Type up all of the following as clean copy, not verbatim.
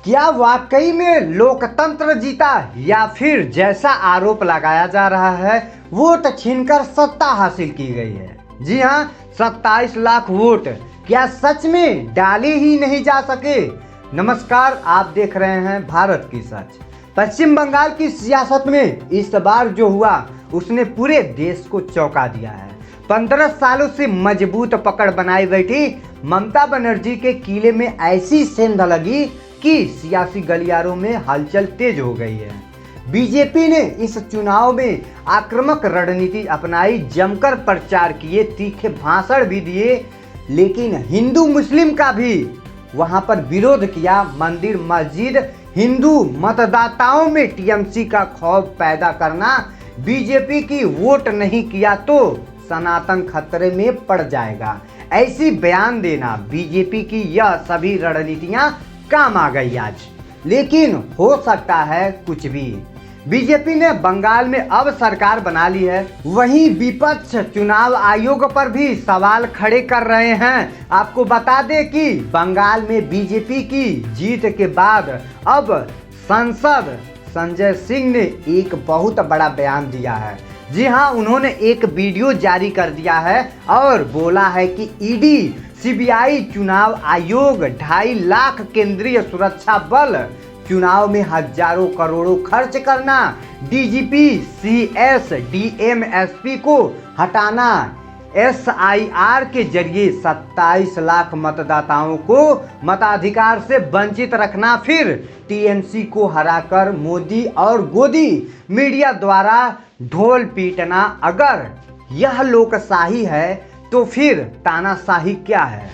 क्या वाकई में लोकतंत्र जीता या फिर जैसा आरोप लगाया जा रहा है वोट छीनकर सत्ता हासिल की गई है? जी हाँ, 27 लाख वोट क्या सच में डाले ही नहीं जा सके? नमस्कार, आप देख रहे हैं भारत की सच। पश्चिम बंगाल की सियासत में इस बार जो हुआ उसने पूरे देश को चौंका दिया है। 15 सालों से मजबूत पकड़ बनाई बैठी ममता बनर्जी के किले में ऐसी सेंध लगी कि सियासी गलियारों में हलचल तेज हो गई है। बीजेपी ने इस चुनाव में आक्रामक रणनीति अपनाई, जमकर प्रचार किए, तीखे भाषण भी दिए, लेकिन हिंदू मुस्लिम का भी वहां पर विरोध किया। मंदिर मस्जिद हिंदू मतदाताओं में टीएमसी का खौफ पैदा करना, बीजेपी की वोट नहीं किया तो सनातन खतरे में पड़ जाएगा, ऐसी बयान देना, बीजेपी की यह सभी रणनीतियां काम आ गई आज। लेकिन हो सकता है कुछ भी। बीजेपी ने बंगाल में अब सरकार बना ली है, वहीं विपक्ष चुनाव आयोग पर भी सवाल खड़े कर रहे हैं। आपको बता दें कि बंगाल में बीजेपी की जीत के बाद अब सांसद संजय सिंह ने एक बहुत बड़ा बयान दिया है। जी हाँ, उन्होंने एक वीडियो जारी कर दिया है और बोला है कि ईडी, सीबीआई, चुनाव आयोग, 2.5 लाख केंद्रीय सुरक्षा बल, चुनाव में हजारों करोड़ों खर्च करना, डीजीपी, सीएस, डीएम, एसपी को हटाना, एसआईआर के जरिए 27 लाख मतदाताओं को मताधिकार से वंचित रखना, फिर टीएमसी को हराकर मोदी और गोदी मीडिया द्वारा ढोल पीटना। अगर यह लोकशाही है तो फिर तानाशाही क्या है?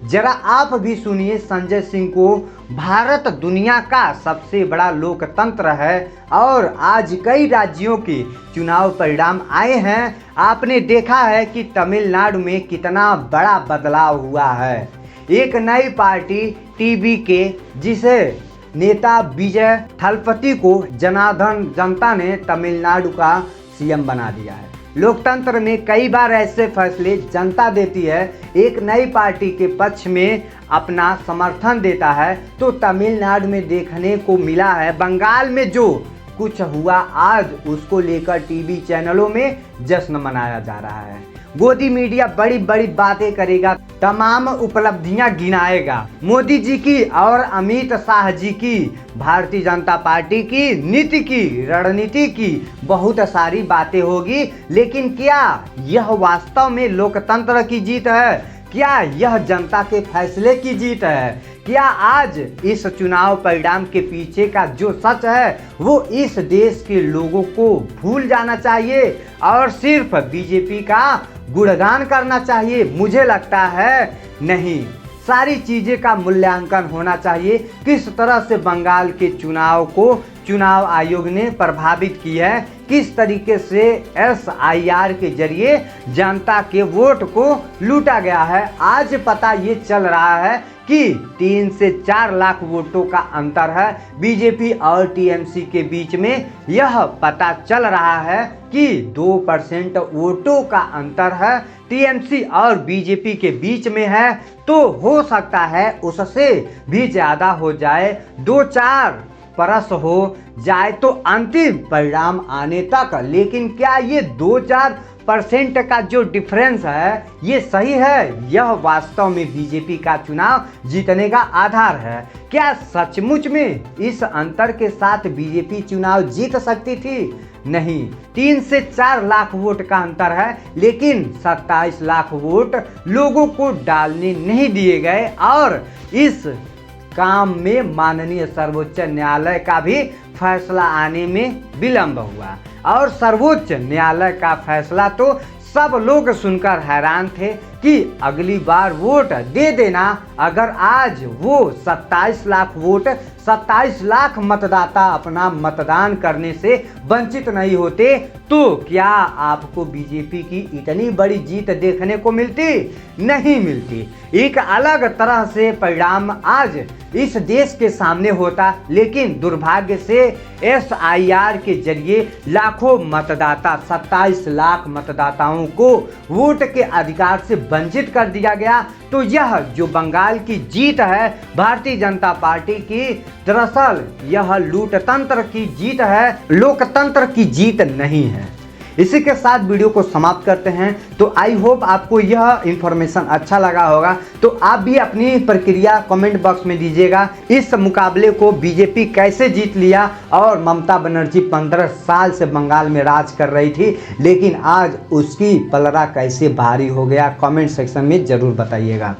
जरा आप भी सुनिए संजय सिंह को। भारत दुनिया का सबसे बड़ा लोकतंत्र है और आज कई राज्यों के चुनाव परिणाम आए हैं। आपने देखा है कि तमिलनाडु में कितना बड़ा बदलाव हुआ है। एक नई पार्टी टीवीके, जिसे नेता विजय थलपति को जनार्दन जनता ने तमिलनाडु का सीएम बना दिया है। लोकतंत्र में कई बार ऐसे फैसले जनता देती है, एक नई पार्टी के पक्ष में अपना समर्थन देता है, तो तमिलनाडु में देखने को मिला है। बंगाल में जो कुछ हुआ आज उसको लेकर टीवी चैनलों में जश्न मनाया जा रहा है। गोदी मीडिया बड़ी बड़ी बातें करेगा, तमाम उपलब्धियां गिनाएगा। मोदी जी की और अमित शाह जी की, भारतीय जनता पार्टी की नीति की, रणनीति की बहुत सारी बातें होगी। लेकिन क्या यह वास्तव में लोकतंत्र की जीत है? क्या यह जनता के फैसले की जीत है? क्या आज इस चुनाव परिणाम के पीछे का जो सच है वो इस देश के लोगों को भूल जाना चाहिए और सिर्फ बीजेपी का गुणगान करना चाहिए? मुझे लगता है नहीं। सारी चीज़ें का मूल्यांकन होना चाहिए। किस तरह से बंगाल के चुनाव को चुनाव आयोग ने प्रभावित किया है, किस तरीके से एसआईआर के जरिए जनता के वोट को लूटा गया है। आज पता ये चल रहा है कि 3 से 4 लाख वोटों का अंतर है बीजेपी और टीएमसी के बीच में। यह पता चल रहा है कि 2% वोटों का अंतर है टीएमसी और बीजेपी के बीच में है, तो हो सकता है उससे भी ज़्यादा हो जाए, 2-4 परस हो जाए तो अंतिम परिणाम आने तक। लेकिन क्या ये 2-4% का जो डिफरेंस है ये सही है? यह वास्तव में बीजेपी का चुनाव जीतने का आधार है? क्या सचमुच में इस अंतर के साथ बीजेपी चुनाव जीत सकती थी? नहीं। 3 से 4 लाख वोट का अंतर है, लेकिन 27 लाख वोट लोगों को डालने नहीं दिए गए और इस काम में माननीय सर्वोच्च न्यायालय का भी फैसला आने में विलंब हुआ। और सर्वोच्च न्यायालय का फैसला तो सब लोग सुनकर हैरान थे कि अगली बार वोट दे देना। अगर आज वो 27 लाख वोट, 27 लाख मतदाता अपना मतदान करने से वंचित नहीं होते तो क्या आपको बीजेपी की इतनी बड़ी जीत देखने को मिलती? नहीं मिलती। एक अलग तरह से परिणाम आज इस देश के सामने होता, लेकिन दुर्भाग्य से एसआईआर के जरिए लाखों मतदाता, 27 लाख मतदाताओं को वोट के अधिकार से वंचित कर दिया गया। तो यह जो बंगाल की जीत है भारतीय जनता पार्टी की, दरअसल यह लूटतंत्र की जीत है, लोकतंत्र की जीत नहीं है। इसी के साथ वीडियो को समाप्त करते हैं। तो आई होप आपको यह इंफॉर्मेशन अच्छा लगा होगा। तो आप भी अपनी प्रक्रिया कमेंट बॉक्स में दीजिएगा। इस मुकाबले को बीजेपी कैसे जीत लिया और ममता बनर्जी 15 साल से बंगाल में राज कर रही थी, लेकिन आज उसकी पलड़ा कैसे भारी हो गया, कमेंट सेक्शन में जरूर बताइएगा।